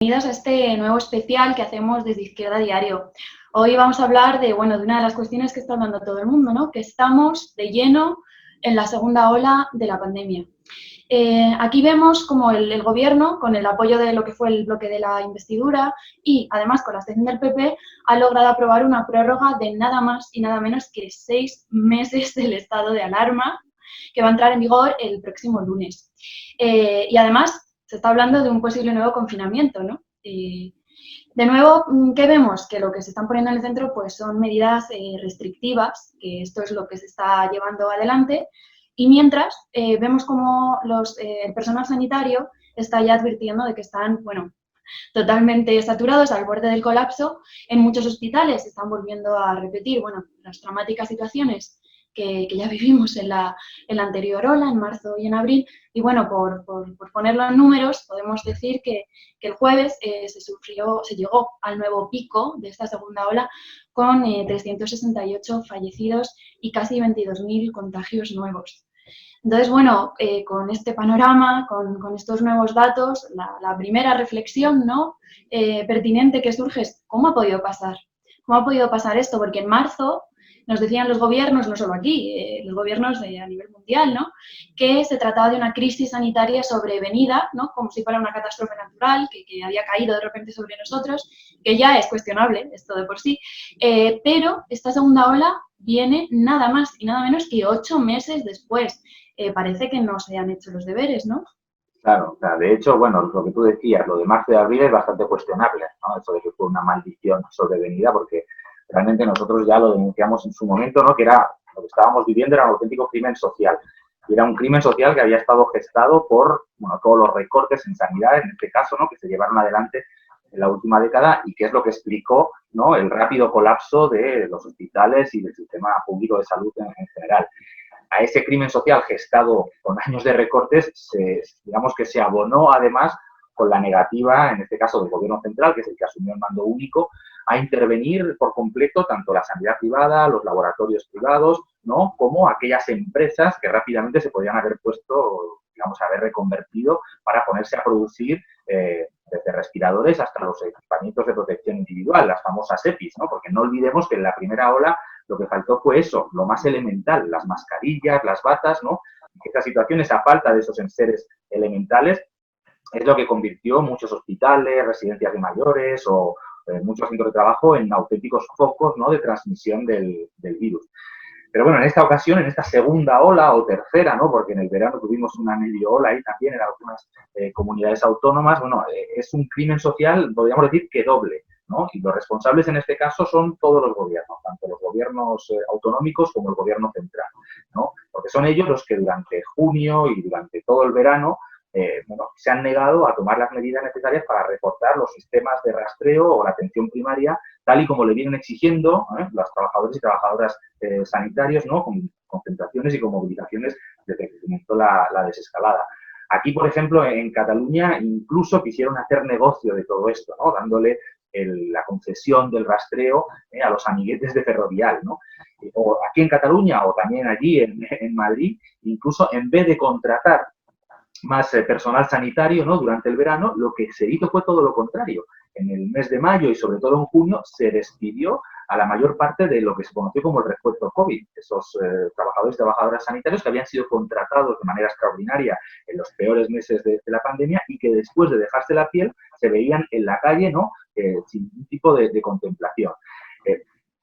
Bienvenidos a este nuevo especial que hacemos desde Izquierda Diario. Hoy vamos a hablar de una de las cuestiones que está hablando todo el mundo, ¿no? Que estamos de lleno en la segunda ola de la pandemia. Aquí vemos como el Gobierno, con el apoyo de lo que fue el bloque de la investidura y además con la abstención del PP, ha logrado aprobar una prórroga de nada más y nada menos que 6 meses del estado de alarma, que va a entrar en vigor el próximo lunes. Y además se está hablando de un posible nuevo confinamiento, ¿no? De nuevo, ¿qué vemos? Que lo que se están poniendo en el centro pues, son medidas restrictivas, que esto es lo que se está llevando adelante, y mientras vemos como el personal sanitario está ya advirtiendo de que están, totalmente saturados, al borde del colapso. En muchos hospitales se están volviendo a repetir, las dramáticas situaciones que ya vivimos en la anterior ola, en marzo y en abril. Y por ponerlo en números, podemos decir que el jueves se llegó al nuevo pico de esta segunda ola con 368 fallecidos y casi 22.000 contagios nuevos. Entonces, con este panorama, con estos nuevos datos, la primera reflexión, ¿no? Pertinente que surge es ¿cómo ha podido pasar? ¿Cómo ha podido pasar esto? Porque en marzo nos decían los gobiernos, no solo aquí, los gobiernos a nivel mundial, ¿no? Que se trataba de una crisis sanitaria sobrevenida, ¿no? Como si fuera una catástrofe natural que había caído de repente sobre nosotros, que ya es cuestionable esto de por sí, pero esta segunda ola viene nada más y nada menos que 8 meses después. Parece que no se han hecho los deberes, ¿no? Claro, de hecho, lo que tú decías, lo de marzo y abril es bastante cuestionable, ¿no? Eso de que fue una maldición sobrevenida, porque realmente nosotros ya lo denunciamos en su momento, ¿no? Que era, lo que estábamos viviendo era un auténtico crimen social. Y era un crimen social que había estado gestado por, todos los recortes en sanidad, en este caso, ¿no? Que se llevaron adelante en la última década y que es lo que explicó, ¿no? El rápido colapso de los hospitales y del sistema público de salud en general. A ese crimen social gestado con años de recortes, digamos que se abonó además con la negativa, en este caso del gobierno central, que es el que asumió el mando único, a intervenir por completo tanto la sanidad privada, los laboratorios privados, ¿no? Como aquellas empresas que rápidamente se podían haber puesto, haber reconvertido para ponerse a producir desde respiradores hasta los equipamientos de protección individual, las famosas EPIs, ¿no? Porque no olvidemos que en la primera ola lo que faltó fue eso, lo más elemental, las mascarillas, las batas, ¿no? Y que esta situación, esa falta de esos enseres elementales, es lo que convirtió muchos hospitales, residencias de mayores o muchos centros de trabajo en auténticos focos, ¿no? De transmisión del virus. Pero en esta ocasión, en esta segunda ola o tercera, ¿no? Porque en el verano tuvimos una medio ola ahí también en algunas comunidades autónomas, es un crimen social, podríamos decir que doble, ¿no? Y los responsables en este caso son todos los gobiernos, tanto los gobiernos autonómicos como el gobierno central, ¿no? Porque son ellos los que durante junio y durante todo el verano se han negado a tomar las medidas necesarias para reforzar los sistemas de rastreo o la atención primaria, tal y como le vienen exigiendo los trabajadores y trabajadoras sanitarios, ¿no? Con concentraciones y con movilizaciones desde que comenzó la desescalada. Aquí, por ejemplo, en Cataluña, incluso quisieron hacer negocio de todo esto, ¿no? Dándole la concesión del rastreo a los amiguetes de Ferrovial, ¿no? O aquí en Cataluña o también allí en Madrid, incluso en vez de contratar más personal sanitario, ¿no? Durante el verano, lo que se hizo fue todo lo contrario. En el mes de mayo y sobre todo en junio se despidió a la mayor parte de lo que se conoció como el refuerzo COVID, esos trabajadores y trabajadoras sanitarios que habían sido contratados de manera extraordinaria en los peores meses de la pandemia y que después de dejarse la piel se veían en la calle, ¿no? Sin ningún tipo de contemplación.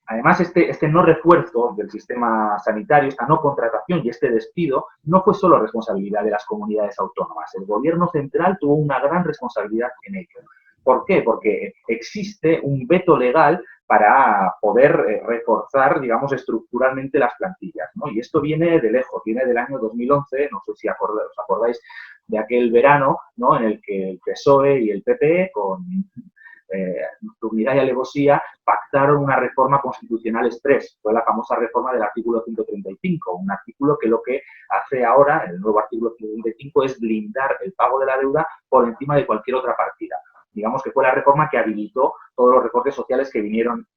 Además, este no refuerzo del sistema sanitario, esta no contratación y este despido no fue solo responsabilidad de las comunidades autónomas. El gobierno central tuvo una gran responsabilidad en ello. ¿Por qué? Porque existe un veto legal para poder reforzar, estructuralmente las plantillas, ¿no? Y esto viene de lejos, viene del año 2011, no sé si os acordáis de aquel verano, ¿no? En el que el PSOE y el PP, con nocturnidad y alevosía, pactaron una reforma constitucional express. Fue la famosa reforma del artículo 135, un artículo que lo que hace ahora, el nuevo artículo 135, es blindar el pago de la deuda por encima de cualquier otra partida. Digamos que fue la reforma que habilitó todos los recortes sociales que vinieron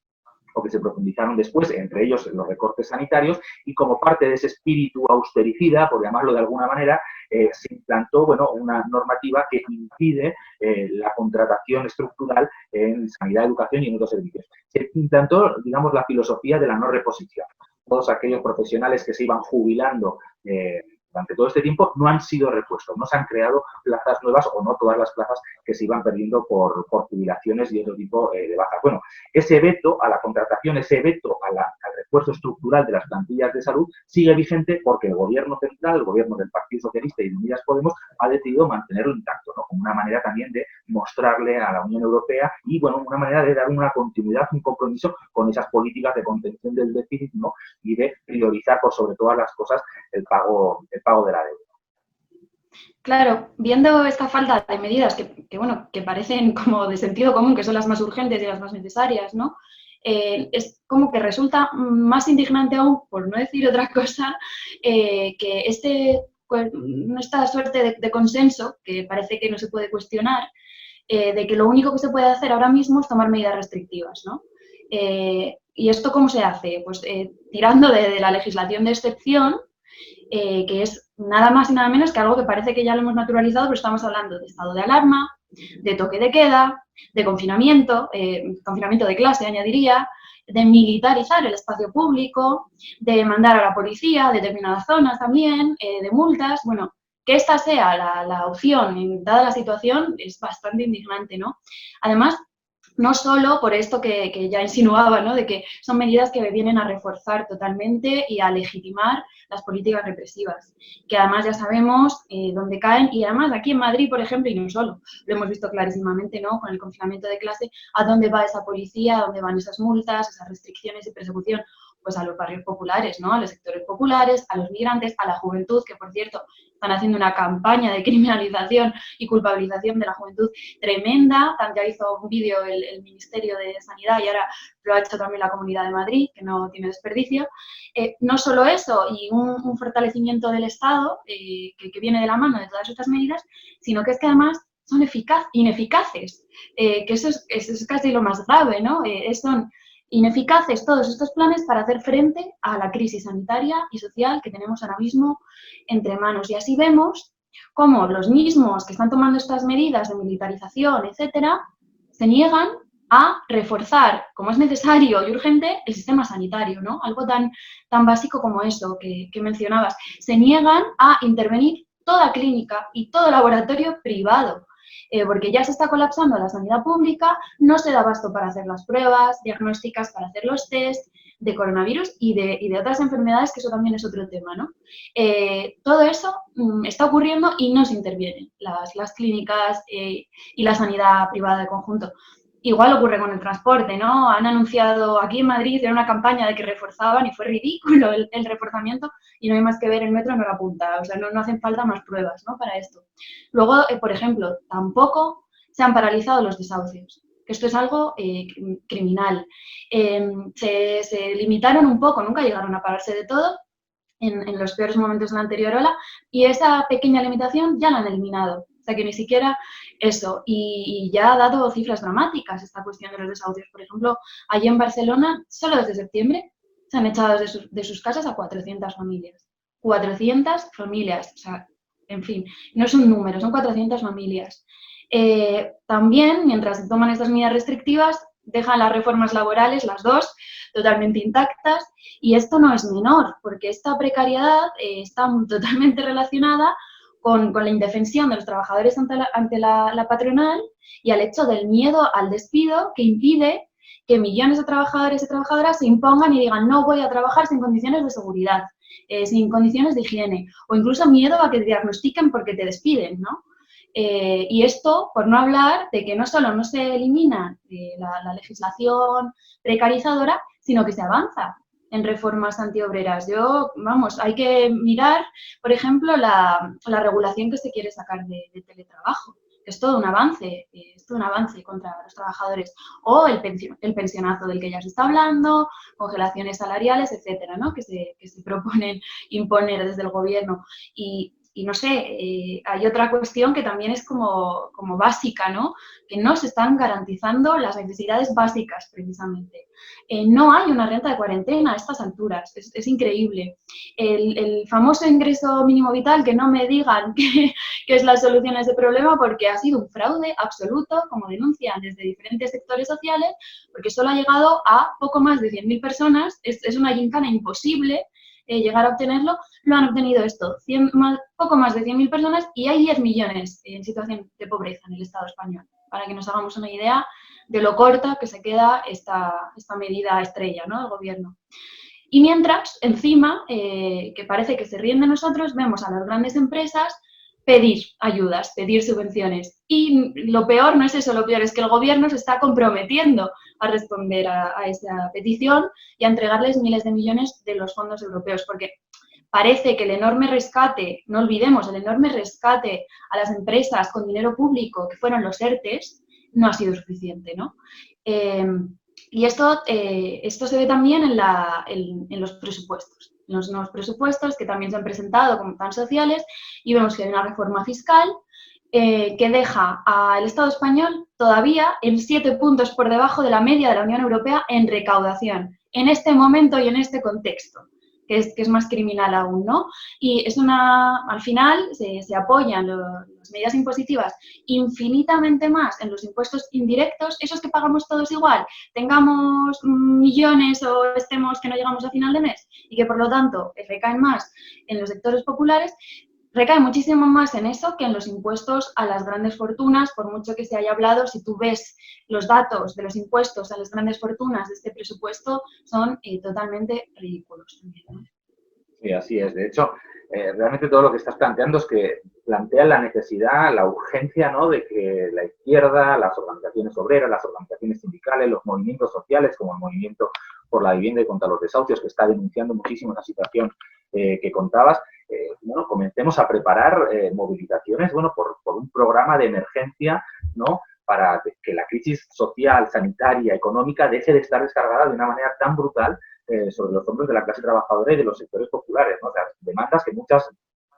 o que se profundizaron después, entre ellos los recortes sanitarios, y como parte de ese espíritu austericida, por llamarlo de alguna manera, se implantó, bueno, una normativa que impide la contratación estructural en sanidad, educación y en otros servicios. Se implantó, digamos, la filosofía de la no reposición. Todos aquellos profesionales que se iban jubilando durante todo este tiempo no han sido repuestos, no se han creado plazas nuevas o no todas las plazas que se iban perdiendo por jubilaciones y otro tipo de bajas. Bueno, ese veto a la contratación, ese veto al refuerzo estructural de las plantillas de salud sigue vigente porque el gobierno central, el gobierno del Partido Socialista y de Unidas Podemos ha decidido mantenerlo intacto, ¿no? Como una manera también de mostrarle a la Unión Europea y, bueno, una manera de dar una continuidad, un compromiso con esas políticas de contención del déficit, ¿no? Y de priorizar por sobre todas las cosas el pago de la deuda. Claro, viendo esta falta de medidas que parecen como de sentido común, que son las más urgentes y las más necesarias, ¿no? Es como que resulta más indignante aún, por no decir otra cosa, que esta suerte de consenso, que parece que no se puede cuestionar, de que lo único que se puede hacer ahora mismo es tomar medidas restrictivas, ¿no? ¿Y esto cómo se hace? Pues tirando de la legislación de excepción, que es nada más y nada menos que algo que parece que ya lo hemos naturalizado, pero estamos hablando de estado de alarma, de toque de queda, de confinamiento de clase, añadiría, de militarizar el espacio público, de mandar a la policía a determinadas zonas también, de multas. Bueno, que esta sea la opción, dada la situación, es bastante indignante, ¿no? Además, no solo por esto que ya insinuaba, ¿no? De que son medidas que vienen a reforzar totalmente y a legitimar las políticas represivas, que además ya sabemos dónde caen, y además aquí en Madrid, por ejemplo, y no solo, lo hemos visto clarísimamente, ¿no? Con el confinamiento de clase, a dónde va esa policía, a dónde van esas multas, esas restricciones y persecución, pues a los barrios populares, ¿no? A los sectores populares, a los migrantes, a la juventud, que por cierto están haciendo una campaña de criminalización y culpabilización de la juventud tremenda. Ya hizo un vídeo el Ministerio de Sanidad y ahora lo ha hecho también la Comunidad de Madrid, que no tiene desperdicio. No solo eso, y un fortalecimiento del Estado que viene de la mano de todas estas medidas, sino que es que además son ineficaces, que eso es casi lo más grave, ¿no? Son ineficaces todos estos planes para hacer frente a la crisis sanitaria y social que tenemos ahora mismo entre manos. Y así vemos cómo los mismos que están tomando estas medidas de militarización, etcétera, se niegan a reforzar, como es necesario y urgente, el sistema sanitario, ¿no? Algo tan básico como eso que mencionabas. Se niegan a intervenir toda clínica y todo laboratorio privado, porque ya se está colapsando la sanidad pública, no se da abasto para hacer las pruebas diagnósticas, para hacer los test de coronavirus y de otras enfermedades, que eso también es otro tema, ¿no? Todo eso está ocurriendo y no se intervienen las clínicas y la sanidad privada de conjunto. Igual ocurre con el transporte, ¿no? Han anunciado aquí en Madrid, era una campaña de que reforzaban y fue ridículo el reforzamiento y no hay más que ver el metro en hora punta, o sea, no hacen falta más pruebas, ¿no? Para esto. Luego, por ejemplo, tampoco se han paralizado los desahucios, que esto es algo criminal. Se limitaron un poco, nunca llegaron a pararse de todo en los peores momentos de la anterior ola y esa pequeña limitación ya la han eliminado. O sea que ni siquiera eso. Y ya ha dado cifras dramáticas esta cuestión de los desahucios. Por ejemplo, allí en Barcelona, solo desde septiembre, se han echado de sus casas a 400 familias. 400 familias. O sea, en fin, no es un número, son 400 familias. También, mientras se toman estas medidas restrictivas, dejan las reformas laborales, las dos, totalmente intactas. Y esto no es menor, porque esta precariedad está totalmente relacionada con la indefensión de los trabajadores ante la patronal y al hecho del miedo al despido que impide que millones de trabajadores y trabajadoras se impongan y digan no voy a trabajar sin condiciones de seguridad, sin condiciones de higiene, o incluso miedo a que te diagnostiquen porque te despiden, ¿no? Y esto, por no hablar de que no solo no se elimina la legislación precarizadora, sino que se avanza en reformas antiobreras. Hay que mirar, por ejemplo, la regulación que se quiere sacar de teletrabajo, que es todo un avance, contra los trabajadores, o el pensionazo del que ya se está hablando, congelaciones salariales, etcétera, ¿no? que se proponen imponer desde el gobierno. Y Y no sé, hay otra cuestión que también es como básica, ¿no? Que no se están garantizando las necesidades básicas, precisamente. No hay una renta de cuarentena a estas alturas, es increíble. El famoso ingreso mínimo vital, que no me digan que es la solución a ese problema, porque ha sido un fraude absoluto, como denuncian desde diferentes sectores sociales, porque solo ha llegado a poco más de 100.000 personas, es una gincana imposible llegar a obtenerlo. Lo han obtenido esto, poco más de 100.000 personas, y hay 10 millones en situación de pobreza en el Estado español, para que nos hagamos una idea de lo corta que se queda esta medida estrella, ¿no?, del gobierno. Y mientras, encima, que parece que se ríen de nosotros, vemos a las grandes empresas pedir ayudas, pedir subvenciones. Y lo peor no es eso, lo peor es que el gobierno se está comprometiendo a responder a esa petición y a entregarles miles de millones de los fondos europeos, porque parece que el enorme rescate, no olvidemos, el enorme rescate a las empresas con dinero público, que fueron los ERTEs, no ha sido suficiente, ¿no? Y esto se ve también en los presupuestos, en los nuevos presupuestos que también se han presentado como tan sociales, y vemos que hay una reforma fiscal que deja al Estado español todavía en 7 puntos por debajo de la media de la Unión Europea en recaudación, en este momento y en este contexto, que es más criminal aún, ¿no? Y al final se apoyan las medidas impositivas infinitamente más en los impuestos indirectos, esos que pagamos todos igual, tengamos millones o estemos que no llegamos a final de mes, y que por lo tanto recaen más en los sectores populares. Recae muchísimo más en eso que en los impuestos a las grandes fortunas, por mucho que se haya hablado. Si tú ves los datos de los impuestos a las grandes fortunas de este presupuesto, son totalmente ridículos también, ¿no? Sí, así es. De hecho, realmente todo lo que estás planteando es que plantea la necesidad, la urgencia, ¿no?, de que la izquierda, las organizaciones obreras, las organizaciones sindicales, los movimientos sociales, como el movimiento por la vivienda y contra los desahucios, que está denunciando muchísimo la situación que contabas, bueno, comencemos a preparar movilizaciones, bueno, por un programa de emergencia, ¿no?, para que la crisis social, sanitaria, económica deje de estar descargada de una manera tan brutal sobre los hombros de la clase trabajadora y de los sectores populares, ¿no? O sea, demandas que muchas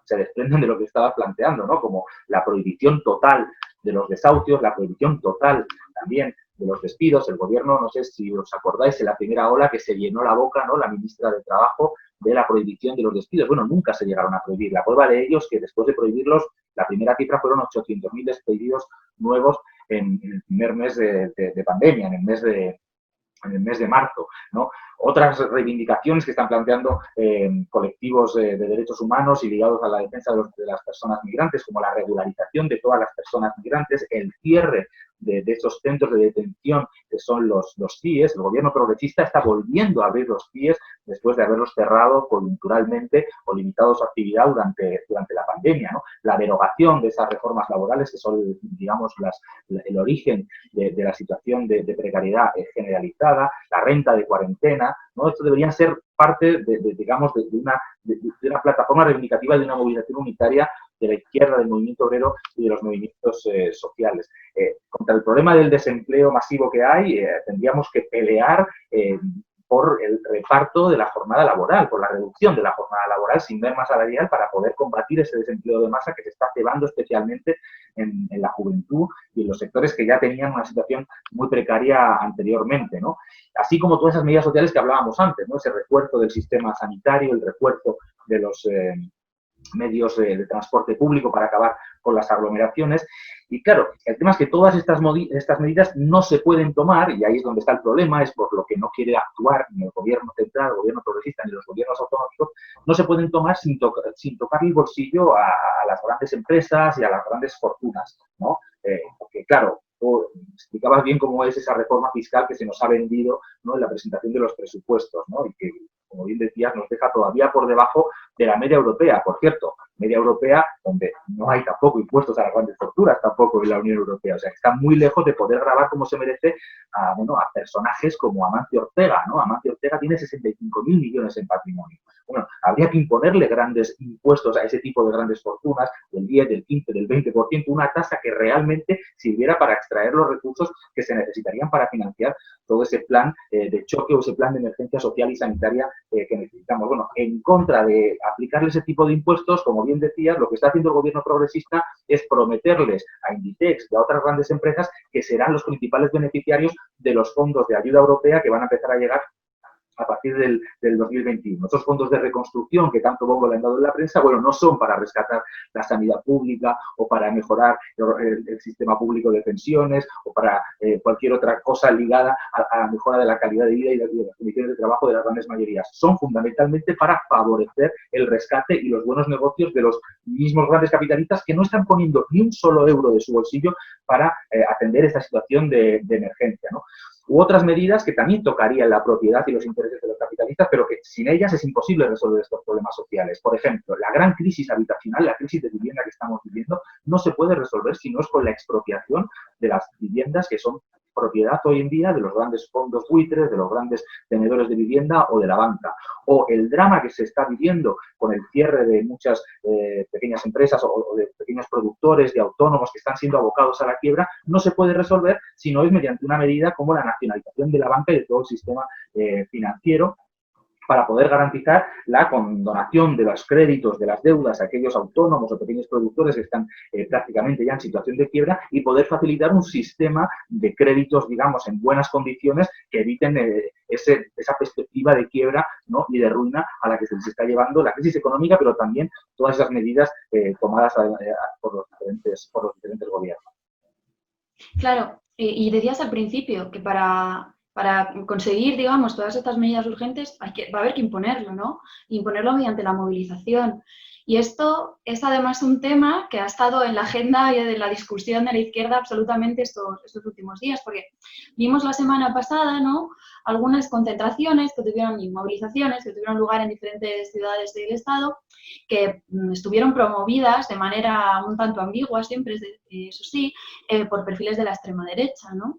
se desprenden de lo que estabas planteando, ¿no?, como la prohibición total de los desahucios, la prohibición total también de los despidos. El gobierno, no sé si os acordáis, en la primera ola que se llenó la boca, ¿no?, la ministra de Trabajo, de la prohibición de los despidos. Bueno, nunca se llegaron a prohibir. La prueba de ello es que después de prohibirlos, la primera cifra fueron 800.000 despedidos nuevos en el primer mes de pandemia, en el mes de marzo, ¿no? Otras reivindicaciones que están planteando colectivos de derechos humanos y ligados a la defensa de las personas migrantes, como la regularización de todas las personas migrantes, el cierre de esos centros de detención que son los CIES. El gobierno progresista está volviendo a abrir los CIES después de haberlos cerrado coyunturalmente o limitado su actividad durante la pandemia, ¿no? La derogación de esas reformas laborales que son, digamos, el origen de la situación de precariedad generalizada, la renta de cuarentena, ¿no? Esto debería ser parte digamos, de una plataforma reivindicativa, de una movilización unitaria de la izquierda, del movimiento obrero y de los movimientos sociales. Contra el problema del desempleo masivo que hay, tendríamos que pelear por el reparto de la jornada laboral, por la reducción de la jornada laboral sin merma salarial, para poder combatir ese desempleo de masa que se está cebando especialmente en la juventud y en los sectores que ya tenían una situación muy precaria anteriormente, ¿no? Así como todas esas medidas sociales que hablábamos antes, ¿no? Ese refuerzo del sistema sanitario, el refuerzo de los medios de transporte público para acabar con las aglomeraciones. Y claro, el tema es que todas estas medidas no se pueden tomar, y ahí es donde está el problema, es por lo que no quiere actuar ni el gobierno central, el gobierno progresista, ni los gobiernos autonómicos, no se pueden tomar sin tocar el bolsillo a las grandes empresas y a las grandes fortunas, ¿no? Porque claro, tú explicabas bien cómo es esa reforma fiscal que se nos ha vendido, ¿no?, en la presentación de los presupuestos, ¿no?, y que, como bien decías, nos deja todavía por debajo de la media europea. Por cierto, media europea donde no hay tampoco impuestos a las grandes fortunas, tampoco en la Unión Europea. O sea, que está muy lejos de poder grabar como se merece a personajes como Amancio Ortega, ¿no? Amancio Ortega tiene 65.000 millones en patrimonio. Bueno, habría que imponerle grandes impuestos a ese tipo de grandes fortunas, del 10, del 15, del 20%, una tasa que realmente sirviera para extraer los recursos que se necesitarían para financiar todo ese plan de choque o ese plan de emergencia social y sanitaria que necesitamos. Bueno, en contra de aplicarle ese tipo de impuestos, como bien bien decías, lo que está haciendo el gobierno progresista es prometerles a Inditex y a otras grandes empresas que serán los principales beneficiarios de los fondos de ayuda europea que van a empezar a llegar a partir del 2021. Esos fondos de reconstrucción que tanto bombo le han dado en la prensa, bueno, no son para rescatar la sanidad pública o para mejorar el sistema público de pensiones o para cualquier otra cosa ligada a la mejora de la calidad de vida y de las condiciones de trabajo de las grandes mayorías. Son fundamentalmente para favorecer el rescate y los buenos negocios de los mismos grandes capitalistas que no están poniendo ni un solo euro de su bolsillo para atender esta situación de emergencia, ¿no? U otras medidas que también tocarían la propiedad y los intereses de los capitalistas, pero que sin ellas es imposible resolver estos problemas sociales. Por ejemplo, la gran crisis habitacional, la crisis de vivienda que estamos viviendo, no se puede resolver si no es con la expropiación de las viviendas que son propiedad hoy en día de los grandes fondos buitres, de los grandes tenedores de vivienda o de la banca. O el drama que se está viviendo con el cierre de muchas pequeñas empresas o de pequeños productores, de autónomos que están siendo abocados a la quiebra, no se puede resolver si no es mediante una medida como la nacionalización de la banca y de todo el sistema financiero, para poder garantizar la condonación de los créditos, de las deudas a aquellos autónomos o pequeños productores que están prácticamente ya en situación de quiebra y poder facilitar un sistema de créditos, digamos, en buenas condiciones que eviten esa perspectiva de quiebra, ¿no?, y de ruina a la que se les está llevando la crisis económica, pero también todas esas medidas tomadas por los diferentes gobiernos. Claro, y decías al principio que para conseguir, digamos, todas estas medidas urgentes va a haber que imponerlo, ¿no? Imponerlo mediante la movilización. Y esto es además un tema que ha estado en la agenda y de la discusión de la izquierda absolutamente estos últimos días, porque vimos la semana pasada, ¿no?, algunas concentraciones que tuvieron y movilizaciones que tuvieron lugar en diferentes ciudades del Estado, que estuvieron promovidas de manera un tanto ambigua, siempre, eso sí, por perfiles de la extrema derecha, ¿no?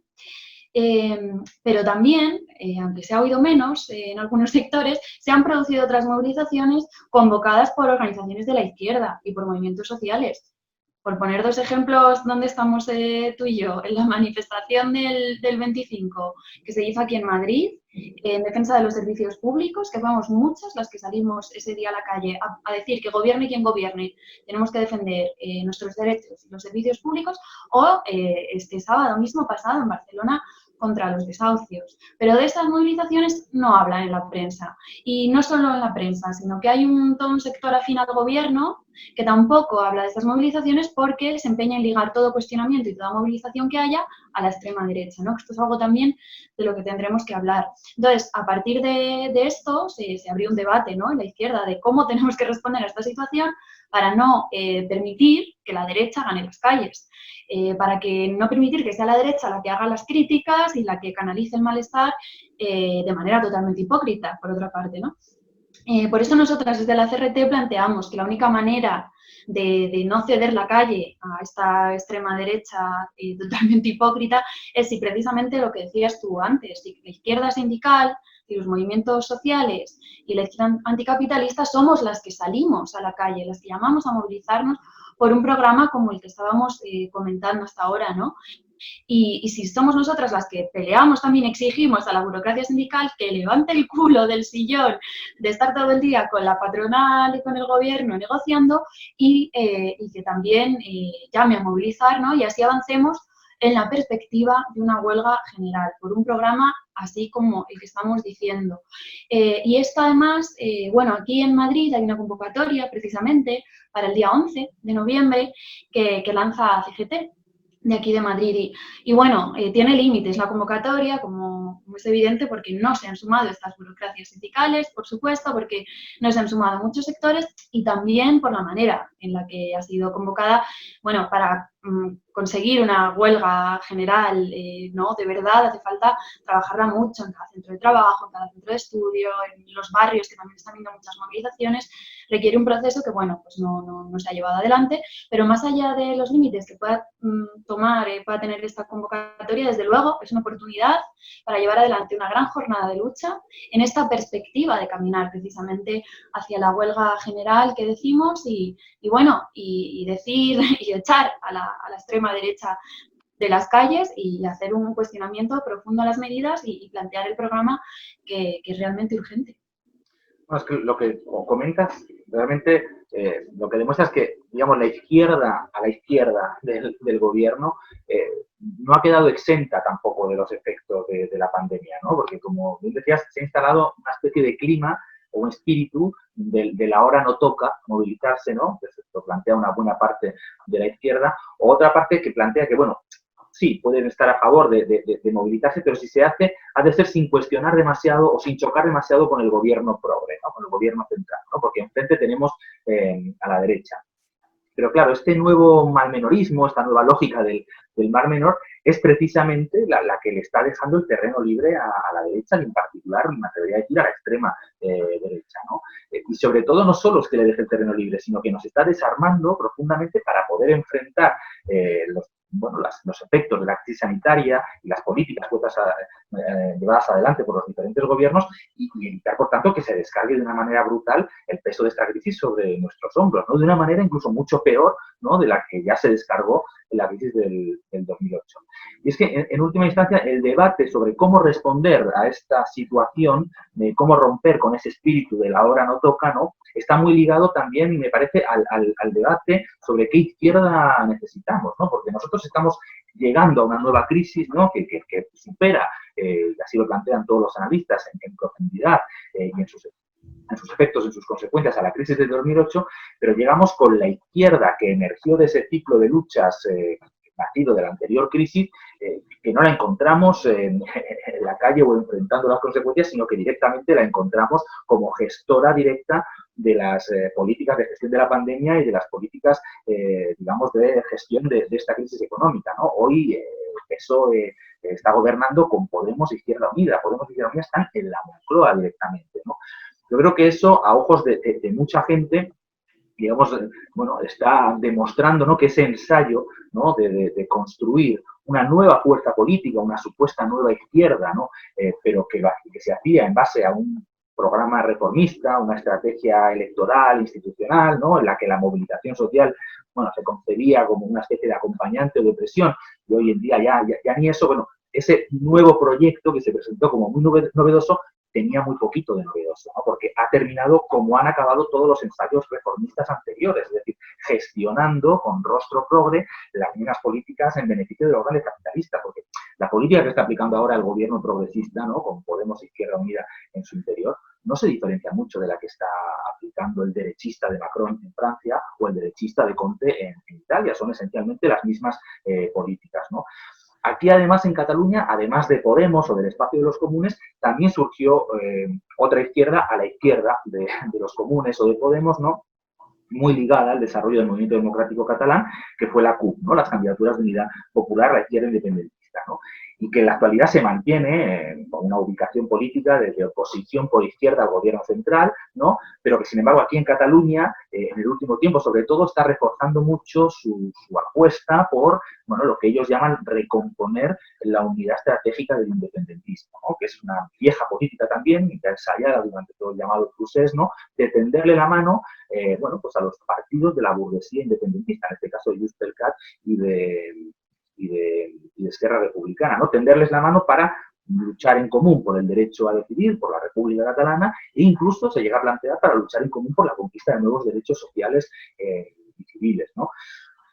Pero también, aunque se ha oído menos en algunos sectores, se han producido otras movilizaciones convocadas por organizaciones de la izquierda y por movimientos sociales. Por poner dos ejemplos, ¿dónde estamos tú y yo? En la manifestación del 25 que se hizo aquí en Madrid, en defensa de los servicios públicos, que fuimos muchas las que salimos ese día a la calle a decir que gobierne quien gobierne, tenemos que defender nuestros derechos y los servicios públicos, o este sábado mismo pasado en Barcelona contra los desahucios. Pero de estas movilizaciones no hablan en la prensa. Y no solo en la prensa, sino que hay todo un sector afín al gobierno que tampoco habla de estas movilizaciones porque se empeña en ligar todo cuestionamiento y toda movilización que haya a la extrema derecha, ¿no? Esto es algo también de lo que tendremos que hablar. Entonces, a partir de esto se abrió un debate, ¿no?, en la izquierda de cómo tenemos que responder a esta situación para no permitir que la derecha gane las calles, para que no permitir que sea la derecha la que haga las críticas y la que canalice el malestar de manera totalmente hipócrita, por otra parte, ¿no? Por eso nosotras desde la CRT planteamos que la única manera de no ceder la calle a esta extrema derecha totalmente hipócrita es si precisamente lo que decías tú antes, si la izquierda sindical y los movimientos sociales y la izquierda anticapitalista somos las que salimos a la calle, las que llamamos a movilizarnos por un programa como el que estábamos comentando hasta ahora, ¿no? Y si somos nosotras las que peleamos, también exigimos a la burocracia sindical que levante el culo del sillón de estar todo el día con la patronal y con el gobierno negociando y que también llame a movilizar, ¿no? Y así avancemos en la perspectiva de una huelga general, por un programa así como el que estamos diciendo. Y esto además, bueno, aquí en Madrid hay una convocatoria precisamente para el día 11 de noviembre que lanza CGT, de aquí de Madrid. Y bueno, tiene límites la convocatoria, como es evidente, porque no se han sumado estas burocracias sindicales, por supuesto, porque no se han sumado muchos sectores y también por la manera en la que ha sido convocada, bueno, para conseguir una huelga general, ¿no?, de verdad, hace falta trabajarla mucho en cada centro de trabajo, en cada centro de estudio, en los barrios, que también están viendo muchas movilizaciones. Requiere un proceso que, bueno, pues no se ha llevado adelante, pero más allá de los límites que pueda pueda tener esta convocatoria, desde luego es una oportunidad para llevar adelante una gran jornada de lucha en esta perspectiva de caminar precisamente hacia la huelga general que decimos y bueno, y decir y echar a la extrema derecha de las calles y hacer un cuestionamiento profundo a las medidas y plantear el programa que es realmente urgente. Bueno, es que lo que comentas realmente lo que demuestra es que, digamos, la izquierda, a la izquierda del gobierno, no ha quedado exenta tampoco de los efectos de la pandemia, ¿no? Porque, como bien decías, se ha instalado una especie de clima o un espíritu de la hora no toca movilizarse, ¿no? Que esto plantea una buena parte de la izquierda, o otra parte que plantea que, bueno, sí, pueden estar a favor de movilizarse, pero si se hace, ha de ser sin cuestionar demasiado o sin chocar demasiado con el gobierno progre, ¿no? Con el gobierno central, ¿no? Porque enfrente tenemos a la derecha. Pero claro, este nuevo malmenorismo, esta nueva lógica del Mar Menor, es precisamente la que le está dejando el terreno libre a la derecha, y en particular, me atrevería a decir, a la extrema derecha, ¿no? Y sobre todo, no solo es que le deje el terreno libre, sino que nos está desarmando profundamente para poder enfrentar los efectos de la crisis sanitaria y las políticas llevadas adelante por los diferentes gobiernos, y evitar, por tanto, que se descargue de una manera brutal el peso de esta crisis sobre nuestros hombros, ¿no? De una manera incluso mucho peor, ¿no?, de la que ya se descargó en la crisis del 2008. Y es que, en última instancia, el debate sobre cómo responder a esta situación, de cómo romper con ese espíritu de la hora no toca, ¿no?, está muy ligado también, me parece, al debate sobre qué izquierda necesitamos, ¿no? Porque nosotros estamos llegando a una nueva crisis, ¿no?, que supera, y así lo plantean todos los analistas en profundidad, y en sus efectos, en sus consecuencias, a la crisis del 2008, pero llegamos con la izquierda que emergió de ese ciclo de luchas nacido de la anterior crisis, que no la encontramos en la calle o enfrentando las consecuencias, sino que directamente la encontramos como gestora directa de las políticas de gestión de la pandemia y de las políticas, digamos, de gestión de esta crisis económica, ¿no? Hoy eso está gobernando con Podemos e Izquierda Unida. Podemos e Izquierda Unida están en la Moncloa directamente, ¿no? Yo creo que eso, a ojos de mucha gente, digamos, bueno, está demostrando, ¿no?, que ese ensayo, ¿no?, de construir una nueva fuerza política, una supuesta nueva izquierda, ¿no?, pero que se hacía en base a un programa reformista, una estrategia electoral, institucional, ¿no?, en la que la movilización social, bueno, se concebía como una especie de acompañante o de presión, y hoy en día ya ni eso. Bueno, ese nuevo proyecto que se presentó como muy novedoso tenía muy poquito de novedoso, ¿no?, porque ha terminado como han acabado todos los ensayos reformistas anteriores, es decir, gestionando con rostro progre las mismas políticas en beneficio de los grandes capitalistas, porque la política que está aplicando ahora el gobierno progresista, ¿no?, con Podemos e Izquierda Unida en su interior, no se diferencia mucho de la que está aplicando el derechista de Macron en Francia o el derechista de Conte en Italia. Son esencialmente las mismas políticas, ¿no? Aquí, además, en Cataluña, además de Podemos o del espacio de los comunes, también surgió otra izquierda a la izquierda de los comunes o de Podemos, ¿no?, muy ligada al desarrollo del movimiento democrático catalán, que fue la CUP, ¿no?, las Candidaturas de Unidad Popular, la izquierda independentista, ¿no?, y que en la actualidad se mantiene con una ubicación política de oposición por izquierda al gobierno central, ¿no?, pero que, sin embargo, aquí en Cataluña, en el último tiempo, sobre todo, está reforzando mucho su apuesta por, bueno, lo que ellos llaman recomponer la unidad estratégica del independentismo, ¿no?, que es una vieja política también, ya ensayada durante todo el llamado procés, ¿no?, de tenderle la mano, bueno, pues a los partidos de la burguesía independentista, en este caso de Junts per Cat y de Esquerra Republicana, ¿no?, tenderles la mano para luchar en común por el derecho a decidir, por la República Catalana, e incluso se llega a plantear para luchar en común por la conquista de nuevos derechos sociales y civiles, ¿no?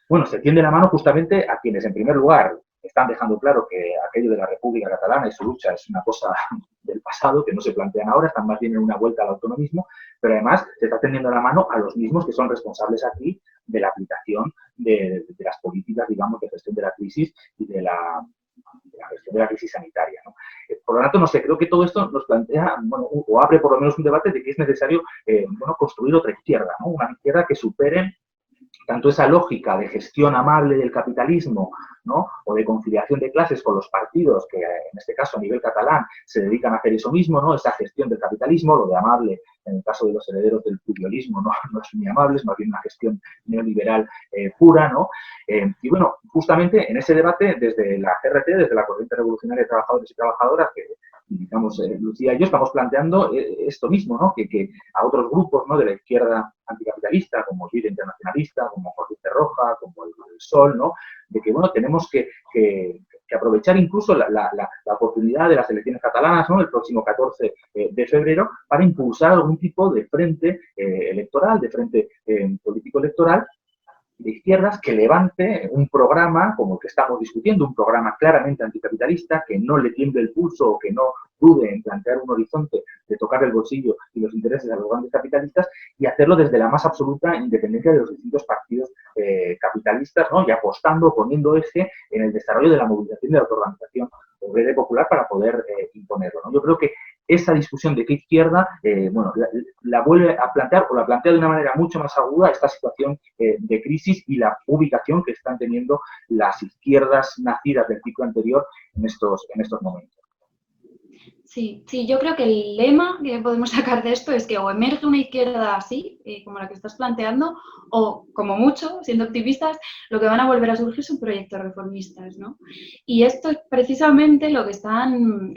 Bueno, se tiende la mano justamente a quienes, en primer lugar, están dejando claro que aquello de la República Catalana y su lucha es una cosa del pasado, que no se plantean ahora, están más bien en una vuelta al autonomismo, pero además se está tendiendo la mano a los mismos que son responsables aquí de la aplicación de las políticas, digamos, de gestión de la crisis y de la gestión de la crisis sanitaria, ¿no? Por lo tanto, no sé, creo que todo esto nos plantea, bueno, o abre por lo menos un debate de que es necesario, bueno, construir otra izquierda, ¿no?, una izquierda que supere tanto esa lógica de gestión amable del capitalismo, ¿no?, o de conciliación de clases con los partidos que, en este caso, a nivel catalán, se dedican a hacer eso mismo, ¿no?, esa gestión del capitalismo, lo de amable, en el caso de los herederos del puriolismo, no es ni amable, es más bien una gestión neoliberal pura, ¿no? Y bueno, justamente en ese debate, desde la CRT, desde la Corriente Revolucionaria de Trabajadores y Trabajadoras, que digamos, Lucía y yo estamos planteando esto mismo, ¿no?, que a otros grupos, ¿no?, de la izquierda anticapitalista, como el Líder Internacionalista, como Jorge Roja, como el Sol, ¿no?, de que, bueno, tenemos que que aprovechar incluso la oportunidad de las elecciones catalanas, ¿no?, el próximo 14 de febrero, para impulsar algún tipo de frente electoral, de frente político electoral de izquierdas que levante un programa como el que estamos discutiendo, un programa claramente anticapitalista, que no le tiemble el pulso o que no dude en plantear un horizonte de tocar el bolsillo y los intereses a los grandes capitalistas, y hacerlo desde la más absoluta independencia de los distintos partidos capitalistas, ¿no?, y apostando, poniendo eje en el desarrollo de la movilización de la autoorganización obrera y popular para poder imponerlo, ¿no? Yo creo que esa discusión de qué izquierda, bueno, la vuelve a plantear, o la plantea de una manera mucho más aguda, esta situación de crisis y la ubicación que están teniendo las izquierdas nacidas del ciclo anterior en estos momentos. Sí, sí, yo creo que el lema que podemos sacar de esto es que o emerge una izquierda así, como la que estás planteando, o, como mucho, siendo optimistas, lo que van a volver a surgir son proyectos reformistas, ¿no? Y esto es precisamente lo que están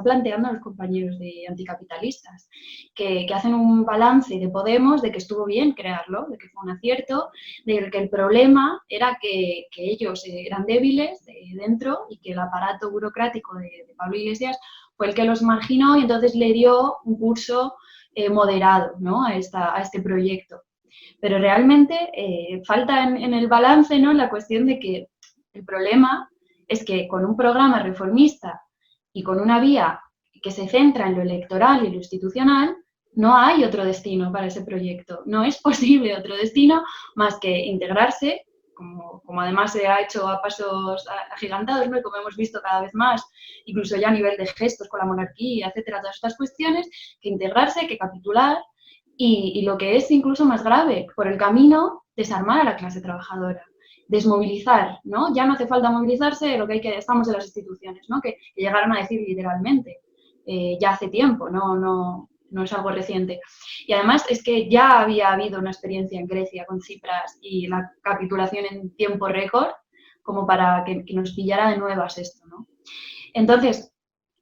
planteando los compañeros de anticapitalistas, que hacen un balance de Podemos, de que estuvo bien crearlo, de que fue un acierto, de que el problema era que ellos eran débiles dentro y que el aparato burocrático de Pablo Iglesias fue el que los marginó y entonces le dio un curso moderado, ¿no?, a este proyecto. Pero realmente falta en el balance, ¿no?, la cuestión de que el problema es que con un programa reformista y con una vía que se centra en lo electoral y lo institucional, no hay otro destino para ese proyecto. No es posible otro destino más que integrarse, como además se ha hecho a pasos agigantados, ¿no?, y como hemos visto cada vez más, incluso ya a nivel de gestos con la monarquía, etcétera, todas estas cuestiones, que integrarse, que capitular, y lo que es incluso más grave, por el camino, desarmar a la clase trabajadora, desmovilizar, ¿no? Ya no hace falta movilizarse, lo que hay que, estamos en las instituciones, ¿no?, que llegaron a decir literalmente, ya hace tiempo, no es algo reciente. Y además es que ya había habido una experiencia en Grecia con Tsipras y la capitulación en tiempo récord, como para que nos pillara de nuevas esto, ¿no? Entonces,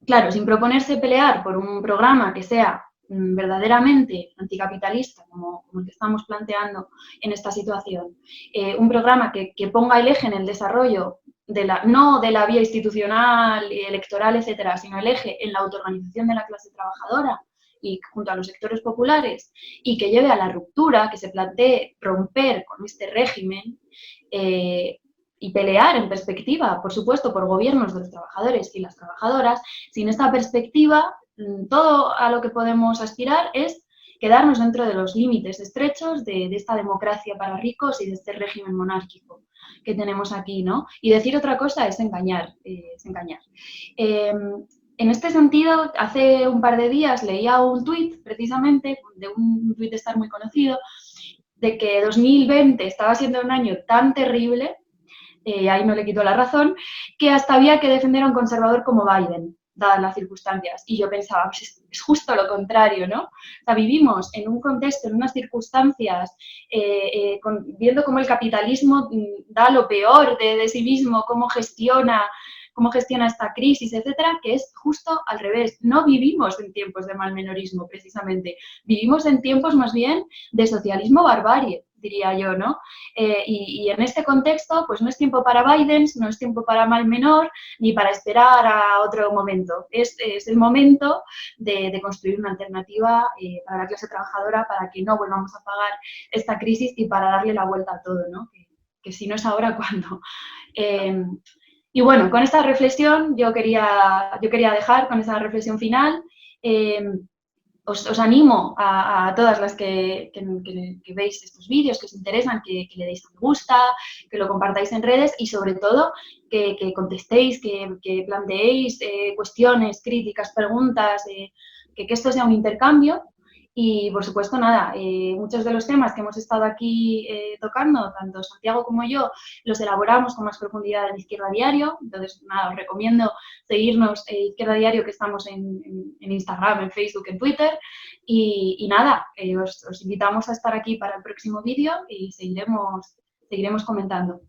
claro, sin proponerse pelear por un programa que sea verdaderamente anticapitalista, como el que estamos planteando en esta situación, un programa que ponga el eje en el desarrollo no de la vía institucional, electoral, etcétera, sino el eje en la autoorganización de la clase trabajadora y junto a los sectores populares, y que lleve a la ruptura, que se plantee romper con este régimen y pelear en perspectiva, por supuesto, por gobiernos de los trabajadores y las trabajadoras. Sin esta perspectiva, todo a lo que podemos aspirar es quedarnos dentro de los límites estrechos de esta democracia para ricos y de este régimen monárquico que tenemos aquí, ¿no? Y decir otra cosa es engañar, en este sentido, hace un par de días leía un tuit, precisamente, de un tuitestar muy conocido, de que 2020 estaba siendo un año tan terrible, ahí no le quito la razón, que hasta había que defender a un conservador como Biden, dadas las circunstancias. Y yo pensaba, pues es justo lo contrario, ¿no? O sea, vivimos en un contexto, en unas circunstancias, viendo cómo el capitalismo da lo peor de sí mismo, cómo gestiona esta crisis, etcétera, que es justo al revés. No vivimos en tiempos de malmenorismo, precisamente. Vivimos en tiempos más bien de socialismo barbarie, diría yo, ¿no? Y en este contexto, pues no es tiempo para Biden, no es tiempo para mal menor, ni para esperar a otro momento. Es el momento de construir una alternativa para la clase trabajadora, para que no volvamos a pagar esta crisis y para darle la vuelta a todo, ¿no? Que si no es ahora, ¿cuándo? Y bueno, con esta reflexión yo quería dejar, con esa reflexión final. Os animo a todas las que veis estos vídeos, que os interesan, que le deis a me gusta, que lo compartáis en redes y sobre todo que contestéis, que planteéis cuestiones, críticas, preguntas, que esto sea un intercambio. Y, por supuesto, nada, muchos de los temas que hemos estado aquí tocando, tanto Santiago como yo, los elaboramos con más profundidad en Izquierda Diario. Entonces, nada, os recomiendo seguirnos Izquierda Diario, que estamos en Instagram, en Facebook, en Twitter. Y nada, os invitamos a estar aquí para el próximo vídeo y seguiremos comentando.